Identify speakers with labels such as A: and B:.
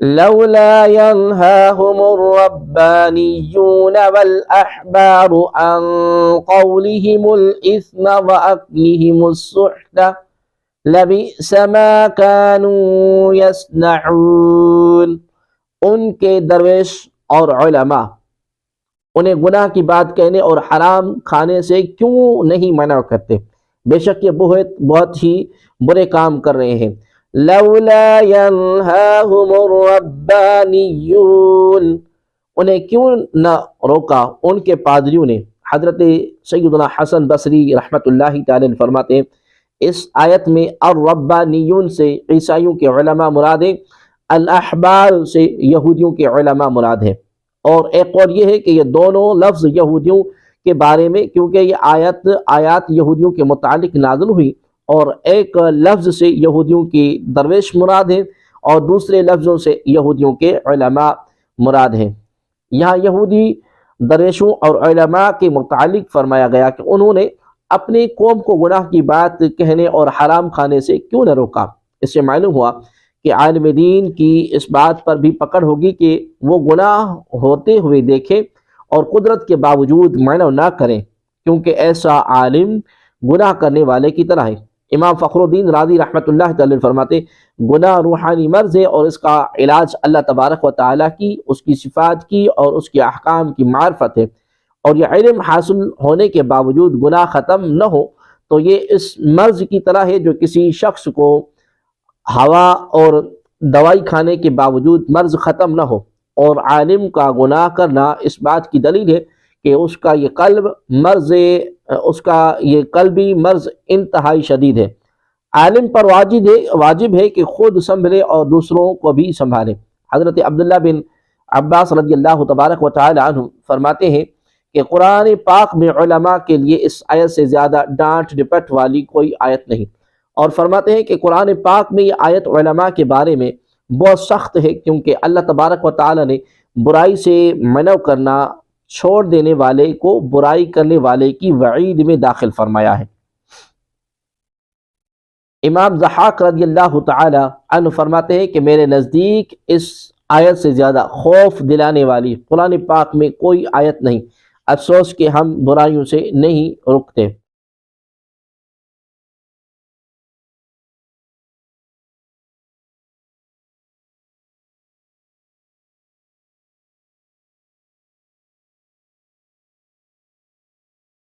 A: لولا ينهاهم الربانيون والأحبار عن قولهم الإثم وأكلهم السحت لبئس ما كانوا يصنعون۔ ان کے درویش اور علماء انہیں گناہ کی بات کہنے اور حرام کھانے سے کیوں نہیں منع کرتے؟ بے شک یہ بہت ہی برے کام کر رہے ہیں۔ لولا ينهاهم الربانيون، انہیں کیوں نہ روکا ان کے پادریوں نے؟ حضرت سیدنا حسن بصری رحمۃ اللہ تعالی عنہ فرماتے ہیں اس آیت میں الربانیون سے عیسائیوں کے علماء مراد ہیں، الاحبار سے یہودیوں کے علماء مراد ہیں۔ اور ایک قول یہ ہے کہ یہ دونوں لفظ یہودیوں کے بارے میں، کیونکہ یہ آیات یہودیوں کے متعلق نازل ہوئی، اور ایک لفظ سے یہودیوں کی درویش مراد ہیں اور دوسرے لفظوں سے یہودیوں کے علماء مراد ہیں۔ یہاں یہودی درویشوں اور علماء کے متعلق فرمایا گیا کہ انہوں نے اپنی قوم کو گناہ کی بات کہنے اور حرام کھانے سے کیوں نہ روکا۔ اس سے معلوم ہوا کہ عالم دین کی اس بات پر بھی پکڑ ہوگی کہ وہ گناہ ہوتے ہوئے دیکھیں اور قدرت کے باوجود منع نہ کریں، کیونکہ ایسا عالم گناہ کرنے والے کی طرح ہے۔ امام فخر الدین رازی رحمۃ اللہ تعالی فرماتے گناہ روحانی مرض ہے اور اس کا علاج اللہ تبارک و تعالیٰ کی، اس کی صفات کی اور اس کے احکام کی معرفت ہے، اور یہ علم حاصل ہونے کے باوجود گناہ ختم نہ ہو تو یہ اس مرض کی طرح ہے جو کسی شخص کو ہوا اور دوائی کھانے کے باوجود مرض ختم نہ ہو، اور عالم کا گناہ کرنا اس بات کی دلیل ہے کہ اس کا یہ قلبی مرض انتہائی شدید ہے۔ عالم پر واجب ہے کہ خود سنبھلے اور دوسروں کو بھی سنبھالے۔ حضرت عبداللہ بن عباس رضی اللہ تبارک و تعالی عنہ فرماتے ہیں کہ قرآن پاک میں علماء کے لیے اس آیت سے زیادہ ڈانٹ ڈپٹ والی کوئی آیت نہیں، اور فرماتے ہیں کہ قرآن پاک میں یہ آیت علماء کے بارے میں بہت سخت ہے، کیونکہ اللہ تبارک و تعالی نے برائی سے منع کرنا چھوڑ دینے والے کو برائی کرنے والے کی وعید میں داخل فرمایا ہے۔ امام ضحاک رضی اللہ تعالی عنہ فرماتے ہیں کہ میرے نزدیک اس آیت سے زیادہ خوف دلانے والی قرآن پاک میں کوئی آیت نہیں، افسوس کہ ہم برائیوں سے نہیں رکتے۔